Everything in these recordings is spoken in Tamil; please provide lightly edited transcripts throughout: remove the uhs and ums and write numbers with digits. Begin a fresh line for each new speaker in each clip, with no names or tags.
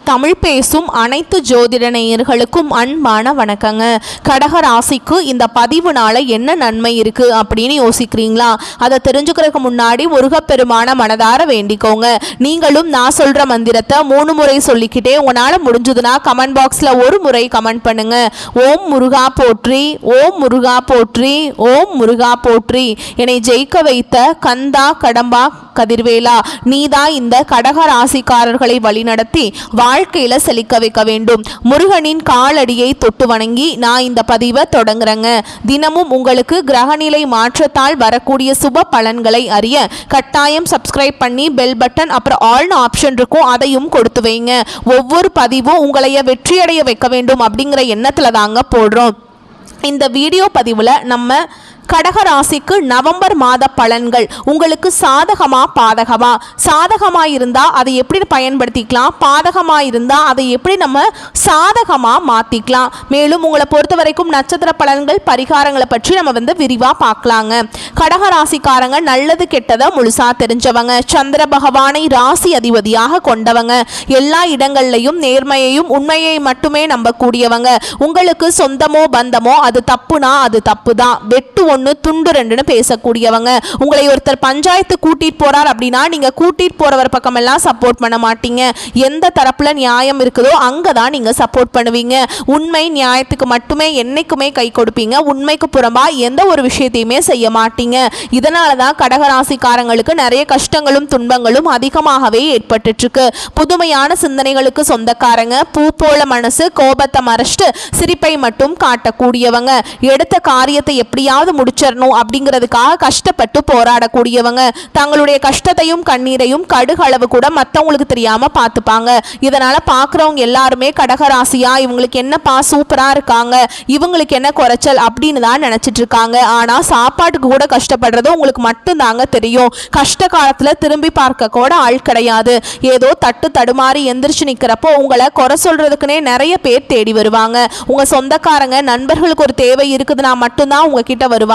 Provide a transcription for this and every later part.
தமிழ் பேசும் அனைத்து ஜோதிட நேயர்களுக்கும் அன்பான வணக்கங்க. கடக ராசிக்கு இந்த பதிவுனால என்ன நன்மை இருக்கு அப்படின்னு யோசிக்கிறீங்களா? அதை தெரிஞ்சுக்கிறதுக்கு முன்னாடி முருகப்பெருமான மனதார வேண்டிக்கோங்க. நீங்களும் நான் சொல்ற மந்திரத்தை 3 முறை சொல்லிக்கிட்டே உங்களால முடிஞ்சதுன்னா கமெண்ட் பாக்ஸ்ல ஒரு முறை கமெண்ட் பண்ணுங்க. ஓம் முருகா போற்றி, ஓம் முருகா போற்றி, ஓம் முருகா போற்றி. என்னை ஜெயிக்க வைத்த கந்தா கடம்பா கதிர்வேலா, நீதான் இந்த கடக ராசிக்காரர்களை வழிநடத்தி வாழ்க்கையில செழிக்க வைக்க வேண்டும். முருகனின் காலடியை தொட்டு வணங்கி நான் இந்த பதிவை தொடங்குறேங்க. தினமும் உங்களுக்கு கிரகநிலை மாற்றத்தால் வரக்கூடிய சுப பலன்களை அறிய கட்டாயம் சப்ஸ்கிரைப் பண்ணி பெல் பட்டன் அப்புறம் ஆல்னு ஆப்ஷன் இருக்கும், அதையும் கொடுத்து வைங்க. ஒவ்வொரு பதிவும் உங்களைய வெற்றியடைய வைக்க வேண்டும் அப்படிங்கிற எண்ணத்துல தாங்க போடுறோம். இந்த வீடியோ பதிவில் நம்ம கடக ராசிக்கு நவம்பர் மாத பலன்கள் உங்களுக்கு சாதகமா பாதகமா, சாதகமா இருந்தா அதை எப்படி பயன்படுத்திக்கலாம், பாதகமா இருந்தா அதை எப்படி நம்ம சாதகமா மாத்திக்கலாம், மேலும் உங்களை பொறுத்த வரைக்கும் நட்சத்திர பலன்கள் பரிகாரங்களை பற்றி நம்ம விரிவா பார்க்கலாங்க. கடக ராசிக்காரங்க நல்லது கெட்டதை முழுசா தெரிஞ்சவங்க, சந்திர பகவானை ராசி அதிபதியாக கொண்டவங்க, எல்லா இடங்கள்லையும் நேர்மையையும் உண்மையை மட்டுமே நம்பக்கூடியவங்க. உங்களுக்கு சொந்தமோ பந்தமோ அது தப்புனா அது தப்பு தான், வெட்டு ஒன்று துண்டு ரெண்டுன்னு பேசக்கூடியவங்க. உங்களை ஒருத்தர் பஞ்சாயத்து கூட்டிட்டு போறார் அப்படின்னா நீங்க கூட்டிட்டு போறவர் பக்கம் எல்லாம் சப்போர்ட் பண்ண மாட்டீங்க. எந்த தரப்புல நியாயம் இருக்குதோ அங்கதான் நீங்க சப்போர்ட் பண்ணுவீங்க. உண்மை நியாயத்துக்கு மட்டுமே என்னைக்குமே கை கொடுப்பீங்க. உண்மைக்கு புறம்பா எந்த ஒரு விஷயத்தையுமே செய்ய மாட்டீங்க. இதனாலதான் கடகராசிக்காரங்களுக்கு நிறைய கஷ்டங்களும் துன்பங்களும் அதிகமாகவே ஏற்பட்டு இருக்கு. புதுமையான சிந்தனைகளுக்கு சொந்தக்காரங்க, பூ போல மனசு, கோபத்தை மறைச்சிட்டு சிரிப்பை மட்டும் காட்டக்கூடியவங்க, எடுத்த காரியத்தை எப்படியாவது முடிச்சிடணும் அப்படிங்கிறதுக்காக கஷ்டப்பட்டு போராடக்கூடியவங்க, தங்களுடைய கஷ்டத்தையும் கண்ணீரையும் கடுகளவு கூட மற்றவங்களுக்கு தெரியாம பார்த்துப்பாங்க. இதனால பார்க்குறவங்க எல்லாருமே கடகராசியா இவங்களுக்கு என்னப்பா சூப்பரா இருக்காங்க, இவங்களுக்கு என்ன குறைச்சல் அப்படின்னு தான் நினைச்சிட்டு இருக்காங்க. ஆனா சாப்பாட்டுக்கு கூட கஷ்டப்படுறது உங்களுக்கு மட்டும்தாங்க தெரியும். கஷ்ட காலத்துல திரும்பி பார்க்க கூட ஆள் கிடையாது. ஏதோ தட்டு தடுமாறி எந்திரிச்சு நிக்கிறப்போ உங்களை குறை சொல்றதுக்குன்னே நிறைய பேர் தேடி வருவாங்க. உங்க சொந்தக்காரங்க நண்பர்களுக்கு ஒரு தேவை இருக்குதுன்னா மட்டும்தான் உங்ககிட்ட வருவாங்க.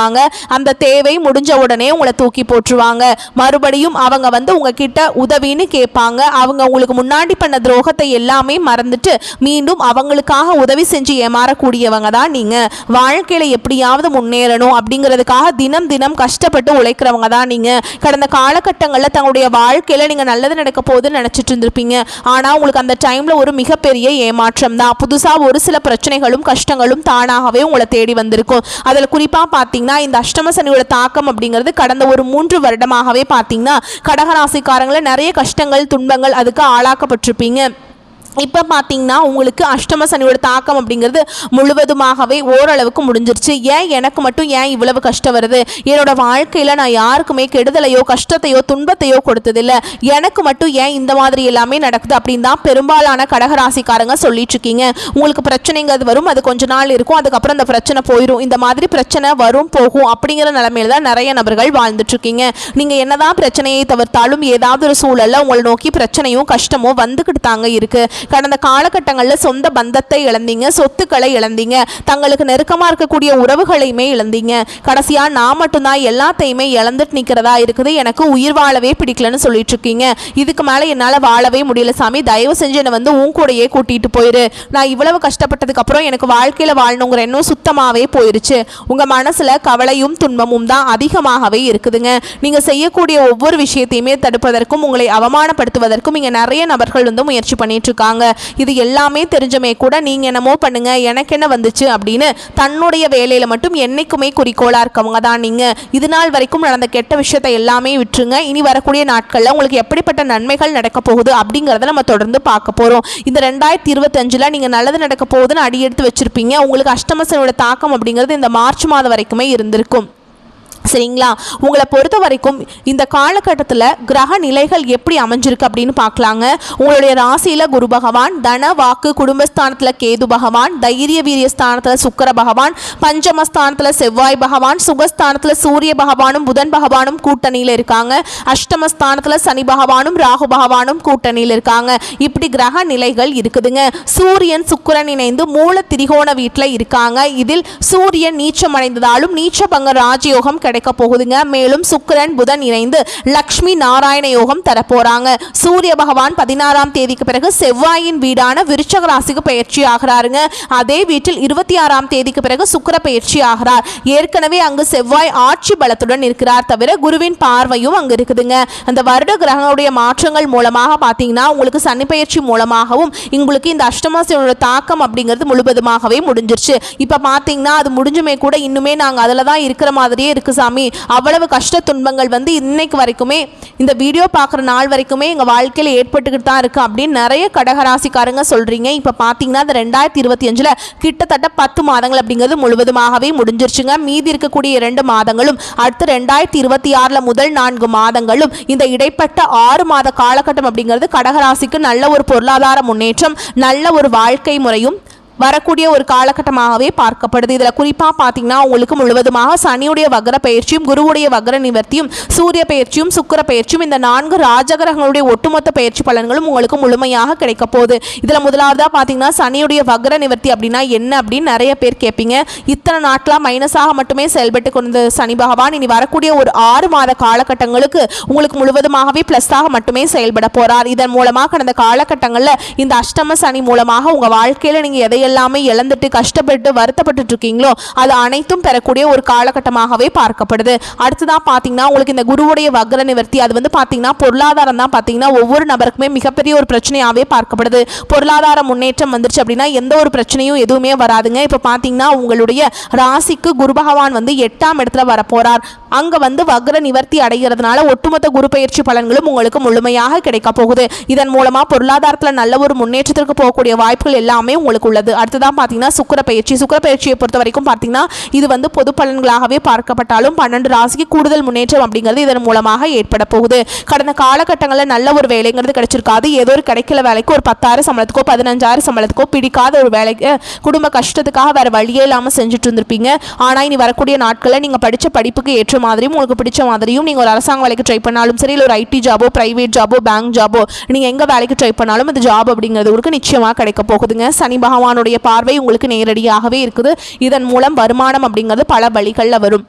அந்த தேவை முடிஞ்ச உடனே உங்களை தூக்கி போட்டுருவாங்க. மறுபடியும் அவங்க உங்ககிட்ட உதவின்னு கேட்பாங்க. அவங்க உங்களுக்கு முன்னாடி பண்ண துரோகத்தை எல்லாமே மறந்துட்டு மீண்டும் அவங்களுக்காக உதவி செஞ்சு ஏமாறக்கூடியவங்க தான் நீங்க. வாழ்க்கையில எப்படியாவது முன்னேறணும் அப்படிங்கிறதுக்காக தினம் தினம் கஷ்டப்பட்டு உழைக்கிறவங்க தான் நீங்க. கடந்த காலகட்டங்களில் தங்களுடைய வாழ்க்கையில நீங்க நல்லது நடக்க போகுதுன்னு நினைச்சிட்டு இருந்திருப்பீங்க. ஆனா உங்களுக்கு அந்த டைம்ல ஒரு மிகப்பெரிய ஏமாற்றம் தான். புதுசா ஒரு சில பிரச்சனைகளும் கஷ்டங்களும் தானாகவே உங்களை தேடி வந்திருக்கும். அதில் குறிப்பா பார்த்தீங்கன்னா இந்த அஷ்டம சனியோட தாக்கம் அப்படிங்கிறது கடந்த ஒரு 3 வருடமாகவே பார்த்தீங்கன்னா கடகராசிக்காரங்களை நிறைய கஷ்டங்கள் துன்பங்கள் அதுக்கு ஆளாக்கப்பட்டிருப்பீங்க. இப்போ பார்த்தீங்கன்னா உங்களுக்கு அஷ்டம சனியோட தாக்கம் அப்படிங்கிறது முழுவதுமாகவே ஓரளவுக்கு முடிஞ்சிருச்சு. ஏன் எனக்கு மட்டும் ஏன் இவ்வளவு கஷ்டம் வருது, என்னோட வாழ்க்கையில் நான் யாருக்குமே கெடுதலையோ கஷ்டத்தையோ துன்பத்தையோ கொடுத்ததில்லை, எனக்கு மட்டும் ஏன் இந்த மாதிரி எல்லாமே நடக்குது அப்படின்னு தான் பெரும்பாலான கடகராசிக்காரங்க சொல்லிட்டு இருக்கீங்க. உங்களுக்கு பிரச்சனைங்கிறது வரும், அது கொஞ்ச நாள் இருக்கும், அதுக்கப்புறம் அந்த பிரச்சனை போயிடும். இந்த மாதிரி பிரச்சனை வரும் போகும் அப்படிங்கிற நிலைமையில தான் நிறைய நபர்கள் வாழ்ந்துட்டு இருக்கீங்க. நீங்கள் என்னதான் பிரச்சனையை தவிர்த்தாலும் ஏதாவது ஒரு சூழல்ல உங்களை நோக்கி பிரச்சனையும் கஷ்டமும் வந்துக்கிட்டு தாங்க இருக்கு. கடந்த காலகட்டங்களில் சொந்த பந்தத்தை இழந்தீங்க, சொத்துக்களை இழந்தீங்க, தங்களுக்கு நெருக்கமாக இருக்கக்கூடிய உறவுகளையுமே இழந்தீங்க. கடைசியாக நான் மட்டும்தான் எல்லாத்தையுமே இழந்துட்டு நிற்கிறதா இருக்குது, எனக்கு உயிர் வாழவே பிடிக்கலன்னு சொல்லிட்டு இருக்கீங்க. இதுக்கு மேலே என்னால் வாழவே முடியல சாமி, தயவு செஞ்சு என்னை உன் கூடையே கூட்டிகிட்டு போயிரு, நான் இவ்வளவு கஷ்டப்பட்டதுக்கு அப்புறம் எனக்கு வாழ்க்கையில் வாழணுங்கிற எண்ணம் சுத்தமாகவே போயிருச்சு. உங்கள் மனசில் கவலையும் துன்பமும் தான் அதிகமாகவே இருக்குதுங்க. நீங்கள் செய்யக்கூடிய ஒவ்வொரு விஷயத்தையுமே தடுப்பதற்கும் உங்களை அவமானப்படுத்துவதற்கும் இங்கே நிறைய நபர்கள் முயற்சி பண்ணிட்டு இருக்காங்க. இது எல்லாமே தெரிஞ்சமே கூட நீங்க என்னமோ பண்ணுங்க எனக்கு என்ன வந்துச்சு அப்படின்னு தன்னுடைய வேலையில மட்டும் என்னைக்குமே குறிக்கோளா இருக்கவங்க தான் நீங்க. இது நாள் வரைக்கும் நடந்த கெட்ட விஷயத்தை எல்லாமே விட்டுருங்க. இனி வரக்கூடிய நாட்கள்ல உங்களுக்கு எப்படிப்பட்ட நன்மைகள் நடக்க போகுது அப்படிங்கறத நம்ம தொடர்ந்து பார்க்க போறோம். இந்த 2025ல நீங்க நல்லது நடக்க போகுதுன்னு அடி எடுத்து வச்சிருப்பீங்க. உங்களுக்கு அஷ்டம சனியோட தாக்கம் அப்படிங்கிறது இந்த மார்ச் மாதம் வரைக்குமே இருந்திருக்கும். சரிங்களா? உங்களை பொறுத்த வரைக்கும் இந்த காலகட்டத்தில் கிரக நிலைகள் எப்படி அமைஞ்சிருக்கு அப்படின்னு பார்க்கலாங்க. உங்களுடைய ராசியில் குரு பகவான், தன வாக்கு குடும்பஸ்தானத்தில் கேது பகவான், தைரிய வீரிய ஸ்தானத்தில் சுக்கிர பகவான், பஞ்சமஸ்தானத்தில் செவ்வாய் பகவான், சுகஸ்தானத்தில் சூரிய பகவானும் புதன் பகவானும் கூட்டணியில் இருக்காங்க. அஷ்டமஸ்தானத்தில் சனி பகவானும் ராகு பகவானும் கூட்டணியில் இருக்காங்க. இப்படி கிரக நிலைகள் இருக்குதுங்க. சூரியன் சுக்கிரன் இணைந்து மூல திரிகோண வீட்டில் இருக்காங்க. இதில் சூரியன் நீச்சம் அடைந்ததாலும் நீச்ச பங்க ராஜயோகம் கிடைக்கும் கிடைக்க போகுதுங்க. மேலும் சுக்கிரன் புதன் இணைந்து லக்ஷ்மி நாராயண யோகம் தரப்போறாங்க. சூரிய பகவான் 16ஆம் தேதிக்கு பிறகு செவ்வாயின் வீடான விருச்சக ராசிக்கு பயிற்சி ஆகிறாருங்க. அதே வீட்டில் 26ஆம் தேதிக்கு பிறகு சுக்கிர பயிற்சி ஆகிறார். ஏற்கனவே அங்கு செவ்வாய் ஆட்சி பலத்துடன் இருக்கிறார். தவிர குருவின் பார்வையும் அங்கு இருக்குதுங்க. அந்த வருட கிரகங்களுடைய மாற்றங்கள் மூலமாக பார்த்தீங்கன்னா உங்களுக்கு சனி பயிற்சி மூலமாகவும் உங்களுக்கு இந்த அஷ்டமாசனோட தாக்கம் அப்படிங்கிறது முழுவதுமாகவே முடிஞ்சிருச்சு. இப்போ பார்த்தீங்கன்னா அது முடிஞ்சுமே கூட இன்னுமே நாங்கள் அதில் தான் இருக்கிற மாதிரியே இருக்கு சாமி, அவ்வளவு கஷ்ட துன்பங்கள் வந்து இன்னைக்கு வரைக்குமே இந்த வீடியோ பார்க்குற நாள் வரைக்குமே எங்கள் வாழ்க்கையில் ஏற்பட்டுக்கிட்டு தான் இருக்கு அப்படின்னு நிறைய கடகராசிக்காரங்க சொல்கிறீங்க. இப்போ பார்த்தீங்கன்னா அந்த 2025 கிட்டத்தட்ட 10 மாதங்கள் அப்படிங்கிறது முழுவதுமாகவே முடிஞ்சிருச்சுங்க. மீதி இருக்கக்கூடிய 2 மாதங்களும் அடுத்து 2026 முதல் 4 மாதங்களும் இந்த இடைப்பட்ட 6 மாத காலகட்டம் அப்படிங்கிறது கடகராசிக்கு நல்ல ஒரு பொருளாதார முன்னேற்றம், நல்ல ஒரு வாழ்க்கை முறையும் வரக்கூடிய ஒரு காலகட்டமாகவே பார்க்கப்படுது. இதில் குறிப்பாக பார்த்தீங்கன்னா உங்களுக்கு முழுவதுமாக சனியுடைய வக்ர பயிற்சியும் குருவுடைய வக்ர நிவர்த்தியும் சூரிய பயிற்சியும் சுக்கிர பயிற்சியும் இந்த 4 ராஜகிரகங்களுடைய ஒட்டுமொத்த பயிற்சி பலன்களும் உங்களுக்கு முழுமையாக கிடைக்க போகுது. இதில் முதலாவதாக பார்த்தீங்கன்னா சனியுடைய வக்ர நிவர்த்தி அப்படின்னா என்ன அப்படின்னு நிறைய பேர் கேட்பீங்க. இத்தனை நாட்களாக மைனஸாக மட்டுமே செயல்பட்டு கொண்ட சனி பகவான் இனி வரக்கூடிய ஒரு 6 மாத காலகட்டங்களுக்கு உங்களுக்கு முழுவதுமாகவே ப்ளஸ்ஸாக மட்டுமே செயல்பட போகிறார். இதன் மூலமாக கடந்த காலகட்டங்களில் இந்த அஷ்டம சனி மூலமாக உங்கள் வாழ்க்கையில் நீங்கள் எதை எல்லாமே இழந்துட்டு கஷ்டப்பட்டு வருத்தப்பட்டு இருக்கீங்களோ அது அனைத்தும் பெறக்கூடிய ஒரு காலகட்டமாகவே பார்க்கப்படுது. அடுத்ததான் பார்த்தீங்கன்னா உங்களுக்கு இந்த குருவுடைய வக்ர நிவர்த்தி அது வந்து பார்த்தீங்கன்னா பொருளாதாரம் தான் பார்த்தீங்கன்னா ஒவ்வொரு நபருக்குமே மிகப்பெரிய ஒரு பிரச்சனையாகவே பார்க்கப்படுது. பொருளாதார முன்னேற்றம் வந்துருச்சு அப்படின்னா எந்த ஒரு பிரச்சனையும் எதுவுமே வராதுங்க. இப்போ பார்த்தீங்கன்னா உங்களுடைய ராசிக்கு குரு பகவான் வந்து 8ஆம் இடத்துல வரப்போறார். அங்கே வந்து வக்ர நிவர்த்தி அடைகிறதுனால ஒட்டுமொத்த குரு பயிற்சி பலன்களும் உங்களுக்கு முழுமையாக கிடைக்க போகுது. இதன் மூலமாக பொருளாதாரத்தில் நல்ல ஒரு முன்னேற்றத்திற்கு போகக்கூடிய வாய்ப்புகள் எல்லாமே உங்களுக்கு உள்ளது. அடுத்ததான் பார்த்தீங்கன்னா சுக்கிர பயிற்சியை பொறுத்த வரைக்கும் பார்த்தீங்கன்னா இது வந்து பொது பலன்களாகவே பார்க்கப்பட்டாலும் 12 ராசிக்கு கூடுதல் முன்னேற்றம் அப்படிங்கிறது இதன் மூலமாக ஏற்பட போகுது. கடந்த காலகட்டங்களில் நல்ல ஒரு வேலைங்கிறது கிடைச்சிருக்காது. ஏதோ ஒரு கிடைக்கல வேலைக்கு ஒரு 10,000 சம்பளத்துக்கோ 15,000 சம்பளத்துக்கோ பிடிக்காத ஒரு வேலைக்கு குடும்ப கஷ்டத்துக்காக வேற வழியே இல்லாமல் செஞ்சுட்டு இருந்திருப்பீங்க. ஆனால் இனி வரக்கூடிய நாட்களில் நீங்கள் படித்த படிப்புக்கு ஏற்ற மாதிரியும் உங்களுக்கு பிடிச்ச மாதிரியும் நீங்கள் ஒரு அரசாங்க வேலைக்கு ட்ரை பண்ணாலும் சரி, இல்லை ஒரு ஐடி ஜாபோ பிரைவேட் ஜாபோ பேங்க் ஜாபோ நீங்கள் எங்கே வேலைக்கு ட்ரை பண்ணாலும் அந்த ஜாப் அப்படிங்கிறது உங்களுக்கு நிச்சயமாக கிடைக்க போகுதுங்க. சனி பகவானுடைய பார்வை உங்களுக்கு நேரடியாகவே இருக்குது. இதன் மூலம் வருமானம் அப்படிங்கிறது பல வழிகளில் வரும்.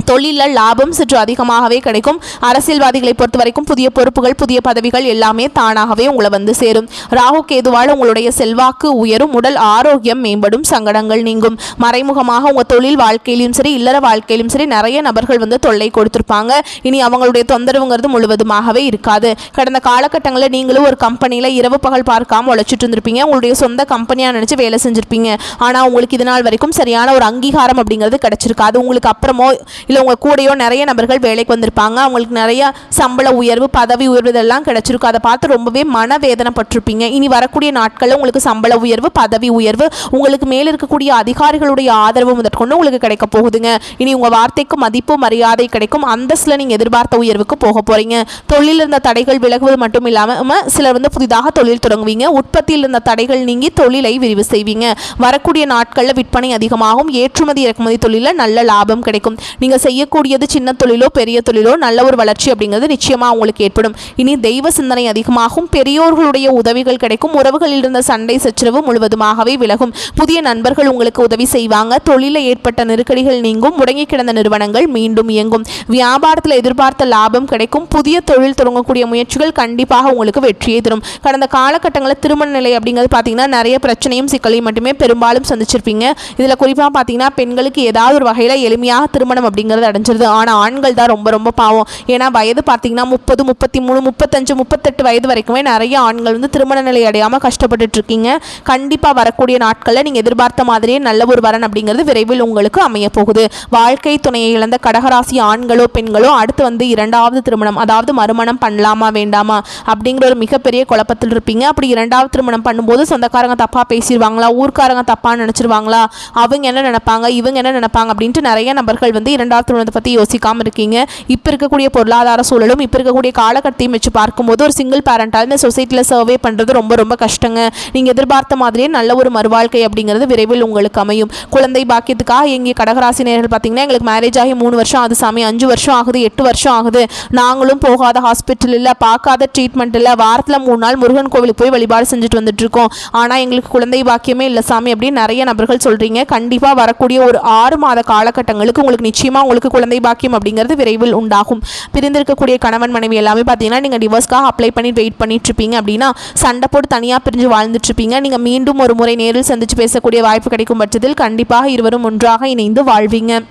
தொழிலில் லாபம் சற்று அதிகமாகவே கிடைக்கும். அரசியல்வாதிகளை பொறுத்த வரைக்கும் புதிய பொறுப்புகள் புதிய பதவிகள் எல்லாமே தானாகவே உங்களை வந்து சேரும். ராகு கேதுவால் உங்களுடைய செல்வாக்கு உயரும், உடல் ஆரோக்கியம் மேம்படும், சங்கடங்கள் நீங்கும். மறைமுகமாக உங்கள் தொழில் வாழ்க்கையிலும் சரி இல்லற வாழ்க்கையிலும் சரி நிறைய நபர்கள் வந்து தொல்லை கொடுத்துருப்பாங்க. இனி அவங்களுடைய தொந்தரவுங்கிறது முழுவதுமாகவே இருக்காது. கடந்த காலகட்டங்களில் நீங்களும் ஒரு கம்பெனியில் இரவு பகல் பார்க்காம உழைச்சிட்டு இருந்திருப்பீங்க. உங்களுடைய சொந்த கம்பெனியாக நினச்சி வேலை செஞ்சுருப்பீங்க. ஆனால் உங்களுக்கு இது நாள் வரைக்கும் சரியான ஒரு அங்கீகாரம் அப்படிங்கிறது கிடைச்சிருக்காது. உங்களுக்கு அப்புறமோ இல்லை உங்கள் கூடையோ நிறைய நபர்கள் வேலைக்கு வந்திருப்பாங்க. அவங்களுக்கு நிறைய சம்பள உயர்வு பதவி உயர்வு இதெல்லாம் கிடைச்சிருக்கும். அதை பார்த்து ரொம்பவே மனவேதனைப்பட்டிருப்பீங்க. இனி வரக்கூடிய நாட்களில் உங்களுக்கு சம்பள உயர்வு பதவி உயர்வு உங்களுக்கு மேல் இருக்கக்கூடிய அதிகாரிகளுடைய ஆதரவு முதற்கொண்டு உங்களுக்கு கிடைக்க போகுதுங்க. இனி உங்கள் வார்த்தைக்கு மதிப்பு மரியாதை கிடைக்கும். அந்தஸ்தில் நீங்கள் எதிர்பார்த்த உயர்வுக்கு போக போகிறீங்க. தொழிலில் இருந்த தடைகள் விலகுவது மட்டும் இல்லாமல் சிலர் வந்து புதிதாக தொழில் தொடங்குவீங்க. உற்பத்தியில் இருந்த தடைகள் நீங்கி தொழிலை விரிவு செய்வீங்க. வரக்கூடிய நாட்களில் விற்பனை அதிகமாகும். ஏற்றுமதி இறக்குமதி தொழிலில் நல்ல லாபம் கிடைக்கும். நீங்கள் செய்யக்கூடியது சின்ன தொழிலோ பெரிய தொழிலோ நல்ல ஒரு வளர்ச்சி அப்படிங்கிறது நிச்சயமாக உங்களுக்கு ஏற்படும். இனி தெய்வ சிந்தனை அதிகமாகும். பெரியோர்களுடைய உதவிகள் கிடைக்கும். உறவுகளில் இருந்த சண்டை சச்சரவு முழுவதுமாகவே விலகும். புதிய நண்பர்கள் உங்களுக்கு உதவி செய்வாங்க. தொழிலில் ஏற்பட்ட நெருக்கடிகள் நீங்கும். முடங்கி கிடந்த நிறுவனங்கள் மீண்டும் இயங்கும். வியாபாரத்தில் எதிர்பார்த்த லாபம் கிடைக்கும். புதிய தொழில் தொடங்கக்கூடிய முயற்சிகள் கண்டிப்பாக உங்களுக்கு வெற்றியை தரும். கடந்த காலகட்டங்களில் திருமண நிலை அப்படிங்கிறது பார்த்தீங்கன்னா நிறைய பிரச்சனையும் சிக்கலையும் மட்டுமே பெரும்பாலும் சந்திச்சிருப்பீங்க. இதில் குறிப்பாக பார்த்தீங்கன்னா பெண்களுக்கு ஏதாவது ஒரு வகையில் எளிமையாக திருமணம் அப்படிங்கிறது அடைஞ்சிருது. ஆனால் ஆண்கள் தான் ரொம்ப ரொம்ப பாவம். ஏன்னா வயது பார்த்தீங்கன்னா 30 33 35 38 வயது வரைக்குமே நிறைய ஆண்கள் வந்து திருமண நிலை அடையாமல் கஷ்டப்பட்டுட்டு இருக்கீங்க. கண்டிப்பாக வரக்கூடிய நாட்களில் நீங்கள் எதிர்பார்த்த மாதிரியே நல்ல ஒரு வரன் அப்படிங்கிறது விரைவில் உங்களுக்கு அமைய போகுது. வாழ்க்கை துணையை இழந்த கடகராசி ஆண்களோ பெண்களோ அடுத்து வந்து 2வது திருமணம் அதாவது மறுமணம் பண்ணலாமா வேண்டாமா அப்படிங்கிற ஒரு மிகப்பெரிய குழப்பத்தில் இருப்பீங்க. அப்படி 2வது திருமணம் பண்ணும்போது சொந்தக்காரங்க தப்பாக பேசிடுவாங்களா, ஊர்க்காரங்க தப்பாக நினச்சிருவாங்களா, அவங்க என்ன நினைப்பாங்க இவங்க என்ன நினைப்பாங்க அப்படின்ட்டு நிறைய நபர்கள் வந்து 2வது திருமணத்தை பற்றி யோசிக்காமல் இருக்கீங்க. இப்போ இருக்கக்கூடிய பொருளாதார சூழலும் இப்போ இருக்கக்கூடிய காலகட்டத்தையும் வச்சு பார்க்கும்போது ஒரு சிங்கிள் பேரண்டால் இந்த சொசைட்டியில் சர்வே பண்ணுறது ரொம்ப ரொம்ப கஷ்டங்க. நீங்கள் எதிர்பார்த்த மாதிரியே நல்ல ஒரு மறுவாழ்க்கை அப்படிங்கிறது விரைவில் உங்களுக்கு அமையும். குழந்தை பாக்கியத்துக்காக எங்கள் கடகராசி நேயர்கள் பார்த்தீங்கன்னா எங்களுக்கு மேரேஜ் ஆகி 3 வருஷம் ஆகுது சாமி, 5 வருஷம் ஆகுது, 8 வருஷம் ஆகுது, நாங்களும் போகாத ஹாஸ்பிட்டல் இல்லை, பார்க்காத ட்ரீட்மெண்ட் இல்லை, வாரத்தில் 3 நாள் முருகன் கோவிலுக்கு போய் வழிபாடு செஞ்சுட்டு வந்துட்டு இருக்கோம், ஆனால் எங்களுக்கு குழந்தை பாக்கியமே இல்லை சாமி அப்படின்னு நிறைய நபர்கள் சொல்கிறீங்க. கண்டிப்பாக வரக்கூடிய ஒரு 6 மாத காலகட்டங்களுக்கு உங்களுக்கு நிச்சயமாக நிச்சயமாக உங்களுக்கு குழந்தை பாக்கியம் அப்படிங்கிறது விரைவில் உண்டாகும். பிரிந்திருக்கக்கூடிய கணவன் மனைவி எல்லாமே பார்த்தீங்கன்னா நீங்கள் டிவோர்ஸ்க்காக அப்ளை பண்ணி வெயிட் பண்ணிட்டு இருப்பீங்க அப்படின்னா சண்டை போட்டு தனியாக பிரிஞ்சு வாழ்ந்துட்டு இருப்பீங்க. நீங்கள் மீண்டும் ஒரு முறை நேரில் சந்தித்து பேசக்கூடிய வாய்ப்பு கிடைக்கும் பட்சத்தில் கண்டிப்பாக இருவரும் ஒன்றாக இணைந்து வாழ்வீங்க.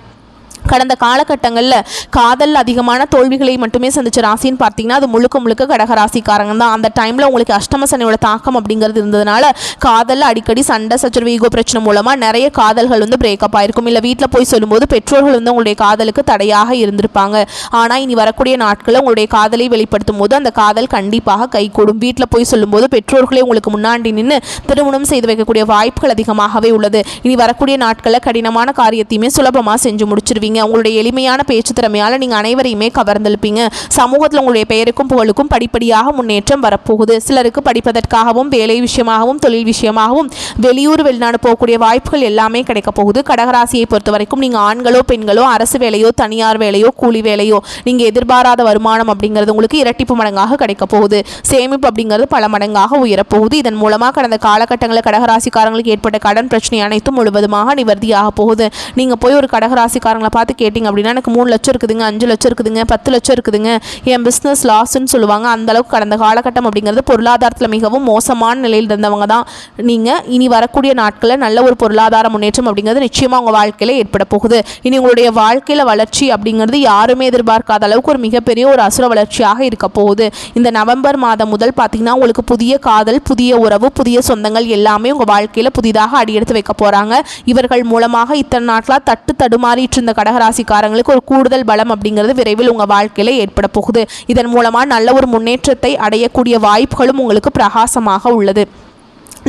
கடந்த காலகட்டங்களில் காதல் அதிகமான தோல்விகளை மட்டுமே சந்திச்ச ராசின்னு பார்த்தீங்கன்னா அது முழுக்க முழுக்க கடகராசிக்காரங்க தான். அந்த டைமில் உங்களுக்கு அஷ்டம சனியோட தாக்கம் அப்படிங்கிறது இருந்ததுனால காதலில் அடிக்கடி சண்டை சச்சரவு ஈகோ பிரச்சனை மூலமாக நிறைய காதல்கள் பிரேக்கப் ஆயிருக்கும். இல்லை வீட்டில் போய் சொல்லும்போது பெற்றோர்கள் உங்களுடைய காதலுக்கு தடையாக இருந்திருப்பாங்க. ஆனால் இனி வரக்கூடிய நாட்களில் உங்களுடைய காதலை வெளிப்படுத்தும் போது அந்த காதல் கண்டிப்பாக கைகூடும். வீட்டில் போய் சொல்லும்போது பெற்றோர்களே உங்களுக்கு முன்னாடி நின்று திருமணம் செய்து வைக்கக்கூடிய வாய்ப்புகள் அதிகமாகவே உள்ளது. இனி வரக்கூடிய நாட்களில் கடினமான காரியத்தையுமே சுலபமாக செஞ்சு முடிச்சிருவீங்க. உங்களுடைய எளிமையான பேச்சு திறமையால் நீங்கள் அனைவரையுமே கவர்ந்தெழுப்பீங்க. சமூகத்தில் உங்களுடைய பெயருக்கும் புகழுக்கும் படிப்படியாக முன்னேற்றம் வரப்போகுது. சிலருக்கு படிப்பதற்காகவும் வேலை விஷயமாகவும் தொழில் விஷயமாகவும் வெளியூர் வெளிநாடு போகக்கூடிய வாய்ப்புகள் எல்லாமே கிடைக்க போகுது. கடகராசியை பொறுத்த வரைக்கும் நீங்கள் ஆண்களோ பெண்களோ அரசு வேலையோ தனியார் வேலையோ கூலி வேலையோ நீங்கள் எதிர்பாராத வருமானம் அப்படிங்கிறது உங்களுக்கு இரட்டிப்பு மடங்காக கிடைக்க போகுது. சேமிப்பு அப்படிங்கிறது பல மடங்காக உயரப்போகுது. இதன் மூலமாக கடந்த காலகட்டங்களில் கடகராசிக்காரங்களுக்கு ஏற்பட்ட கடன் பிரச்சனை அனைத்தும் முழுவதுமாக நிவர்த்தியாக போகுது. நீங்கள் போய் ஒரு கடகராசிக்காரங்களை பார்த்து கேட்டிங்க அப்படின்னா எனக்கு 3 லட்சம் இருக்குதுங்க, 5 லட்சம் இருக்குதுங்க, 10 லட்சம் இருக்குதுங்க, என் பிஸ்னஸ் லாஸ்ன்னு சொல்லுவாங்க. அந்தளவுக்கு கடந்த காலகட்டம் அப்படிங்கிறது பொருளாதாரத்தில் மிகவும் மோசமான நிலையில் இருந்தவங்க தான் நீங்கள். இனி வரக்கூடிய நாட்களில் நல்ல ஒரு பொருளாதார முன்னேற்றம் அப்படிங்கிறது நிச்சயமாக உங்கள் வாழ்க்கையில் ஏற்பட போகுது. இனி உங்களுடைய வாழ்க்கையில் வளர்ச்சி அப்படிங்கிறது யாருமே எதிர்பார்க்காத அளவுக்கு ஒரு மிகப்பெரிய ஒரு அசுர வளர்ச்சியாக இருக்க போகுது. இந்த நவம்பர் மாதம் முதல் பார்த்தீங்கன்னா உங்களுக்கு புதிய காதல், புதிய உறவு, புதிய சொந்தங்கள் எல்லாமே உங்கள் வாழ்க்கையில் புதிதாக அடியெடுத்து வைக்க போகிறாங்க. இவர்கள் மூலமாக இத்தனை நாட்களாக தடுமாறிட்டு இருந்த கடகராசிக்காரங்களுக்கு ஒரு கூடுதல் பலம் அப்படிங்கிறது விரைவில் உங்கள் வாழ்க்கையில் ஏற்பட போகுது. இதன் மூலமாக நல்ல ஒரு முன்னேற்றத்தை அடையக்கூடிய வாய்ப்புகளும் உங்களுக்கு பிரகாசமாக உள்ளது.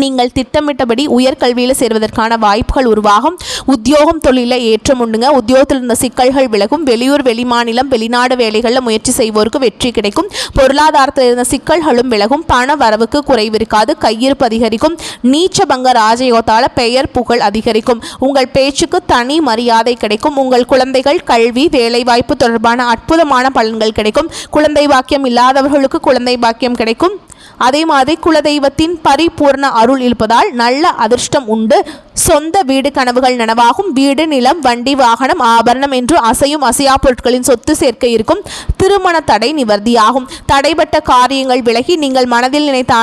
நீங்கள் திட்டமிட்டபடி உயர்கல்வியில் சேர்வதற்கான வாய்ப்புகள் உருவாகும். உத்தியோகம் தொழிலில் ஏற்றம் உண்டுங்க. உத்தியோகத்தில் இருந்த சிக்கல்கள் விலகும். வெளியூர் வெளிமாநிலம் வெளிநாடு வேலைகளில் முயற்சி செய்வோருக்கு வெற்றி கிடைக்கும். பொருளாதாரத்தில் இருந்த சிக்கல்களும் விலகும். பண வரவுக்கு குறைவு இருக்காது. கையிருப்பு அதிகரிக்கும். நீச்சபங்க ராஜயோகத்தால் பெயர் புகழ் அதிகரிக்கும். உங்கள் பேச்சுக்கு தனி மரியாதை கிடைக்கும். உங்கள் குழந்தைகள் கல்வி வேலைவாய்ப்பு தொடர்பான அற்புதமான பலன்கள் கிடைக்கும். குழந்தை பாக்கியம் இல்லாதவர்களுக்கு குழந்தை பாக்கியம் கிடைக்கும். அதே மாதிரி குலதெய்வத்தின் பரிபூர்ண அருள் இருப்பதால் நல்ல அதிர்ஷ்டம் உண்டு. சொந்த வீடு கனவுகள் நனவாகும். வீடு நிலம் வண்டி வாகனம் ஆபரணம் என்று அசையும் அசையா பொருட்களின் சொத்து சேர்க்கை இருக்கும். திருமண தடை நிவர்த்தியாகும். தடைபட்ட காரியங்கள் விலகி நீங்கள் மனதில் நினைத்த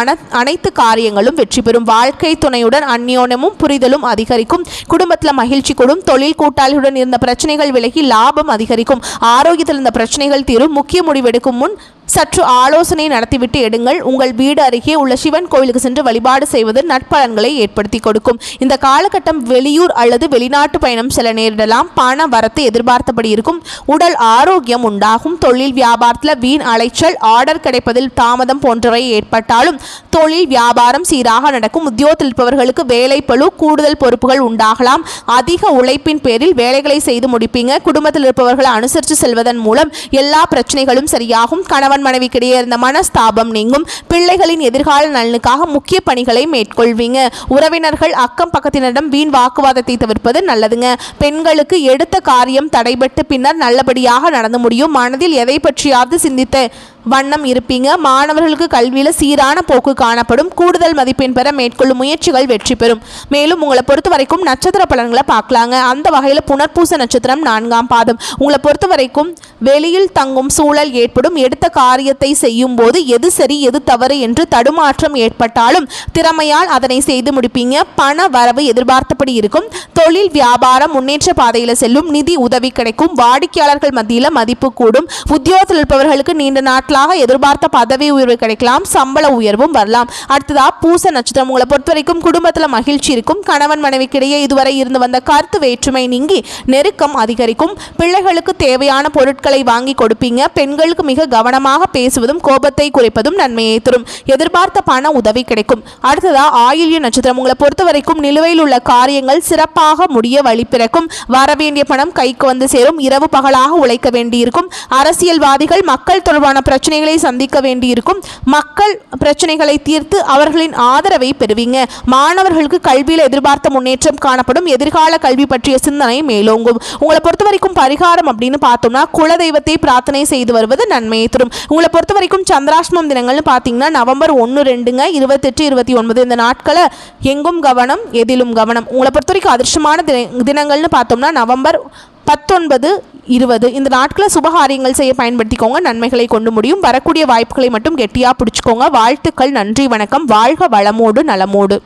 அனைத்து காரியங்களும் வெற்றி பெறும். வாழ்க்கை துணையுடன் அந்யோன்யமும் புரிதலும் அதிகரிக்கும். குடும்பத்தில் மகிழ்ச்சி கூடும். தொழில் கூட்டாளியுடன் இருந்த பிரச்சனைகள் விலகி லாபம் அதிகரிக்கும். ஆரோக்கியத்தில் இருந்த பிரச்சனைகள் தீரும். முக்கிய முடிவெடுக்கும் முன் சற்று ஆலோசனை நடத்திவிட்டு எடுங்கள். உங்கள் வீடு அருகே உள்ள சிவன் கோயிலுக்கு சென்று வழிபாடு செய்வது நற்பலன்களை ஏற்படுத்தி கொடுக்கும். இந்த காலகட்டம் வெளியூர் அல்லது வெளிநாட்டு பயணம் செல்ல நேரிடலாம். பண வரத்து எதிர்பார்த்தபடி இருக்கும். உடல் ஆரோக்கியம் உண்டாகும். தொழில் வியாபாரத்தில் வீண் அலைச்சல், ஆர்டர் கிடைப்பதில் தாமதம் போன்றவை ஏற்பட்டாலும் தொழில் வியாபாரம் சீராக நடக்கும். உத்தியோகத்தில் இருப்பவர்களுக்கு வேலை பளு, கூடுதல் பொறுப்புகள் உண்டாகலாம். அதிக உழைப்பின் பேரில் வேலைகளை செய்து முடிப்பீங்க. குடும்பத்தில் இருப்பவர்களை அனுசரித்து செல்வதன் மூலம் எல்லா பிரச்சனைகளும் சரியாகும். கணவன் மனைவிக்கிடையே இருந்த மனஸ்தாபம் நீங்கும். பிள்ளைகளின் எதிர்கால நலனுக்காக முக்கிய பணிகளை மேற்கொள்வீங்க. உறவினர்கள் அக்கம் பக்கத்தினரிடம் வீண் வாக்குவாதத்தை தவிர்ப்பது நல்லதுங்க. பெண்களுக்கு எடுத்த காரியம் தடைபட்டு பின்னர் நல்லபடியாக நடந்து முடியும். மனதில் எதை பற்றியாவது சிந்தித்த வண்ணம் இருப்பீங்க. மாணவர்களுக்கு கல்வியில் சீரான போக்கு காணப்படும். கூடுதல் மதிப்பெண் பெற மேற்கொள்ளும் முயற்சிகள் வெற்றி பெறும். மேலும் உங்களை பொறுத்த வரைக்கும் நட்சத்திர பலன்களை பார்க்கலாங்க. அந்த வகையில் புனர்பூச நட்சத்திரம் 4ஆம் பாதம். உங்களை பொறுத்த வரைக்கும் வெளியில் தங்கும் சூழல் ஏற்படும். எடுத்த காரியத்தை செய்யும் போது எது சரி எது தவறு என்று தடுமாற்றம் ஏற்பட்டாலும் திறமையால் அதனை செய்து முடிப்பீங்க. பண வரவு எதிர்பார்த்தபடி இருக்கும். தொழில் வியாபாரம் முன்னேற்ற பாதையில் செல்லும். நிதி உதவி கிடைக்கும். வாடிக்கையாளர்கள் மத்தியில் மதிப்பு கூடும். உத்தியோகத்தில் இருப்பவர்களுக்கு நீண்ட நாட்கள் எதிர்பார்த்த பதவி உயர்வு கிடைக்கலாம். சம்பள உயர்வும் வரலாம். அடுத்ததா பூச நட்சத்திரம். உங்களை பொறுத்த வரைக்கும் குடும்பத்தில் மகிழ்ச்சி இருக்கும். கணவன் மனைவிக்கிடையே இதுவரை இருந்து வந்த கருத்து வேற்றுமை நீங்கி நெருக்கம் அதிகரிக்கும். பிள்ளைகளுக்கு தேவையான பொருட்களை வாங்கி கொடுப்பீங்க. பெண்களுக்கு மிக கவனமாக பேசுவதும் கோபத்தை குறைப்பதும் நன்மையை தரும். எதிர்பார்த்த பண உதவி கிடைக்கும். அடுத்ததா ஆயில்ய நட்சத்திரம். உங்களை பொறுத்த வரைக்கும் நிலுவையில் உள்ள காரியங்கள் சிறப்பாக முடிய வழி பிறக்கும். வரவேண்டிய பணம் கைக்கு வந்து சேரும். இரவு பகலாக உழைக்க வேண்டியிருக்கும். அரசியல்வாதிகள் மக்கள் தொடர்பான பிரச்சனைகளை சந்திக்க வேண்டியிருக்கும். மக்கள் பிரச்சனைகளை தீர்த்து அவர்களின் ஆதரவை பெறுவீங்க. மாணவர்களுக்கு கல்வியில் எதிர்பார்த்த முன்னேற்றம் காணப்படும். எதிர்கால கல்வி பற்றிய சிந்தனை மேலோங்கும். உங்களை பொறுத்த வரைக்கும் பரிகாரம் அப்படின்னு பார்த்தோம்னா குலதெய்வத்தை பிரார்த்தனை செய்து வருவது நன்மையை தரும். உங்களை பொறுத்த வரைக்கும் சந்திராஷ்டமம் தினங்கள்னு பார்த்தீங்கன்னா நவம்பர் 1, 2, 28, 29 இந்த நாட்களை எங்கும் கவனம் எதிலும் கவனம். உங்களை பொறுத்த வரைக்கும் அதிர்ஷ்டமான தினங்கள்னு பார்த்தோம்னா நவம்பர் 19, 20 இந்த நாட்களை சுபகாரியங்கள் செய்ய பயன்படுத்திக்கோங்க. நன்மைகளை கொண்டு முடியும். வரக்கூடிய வாய்ப்புகளை மட்டும் கெட்டியாக பிடிச்சிக்கோங்க. வாழ்த்துக்கள். நன்றி, வணக்கம். வாழ்க வளமோடு நலமோடு.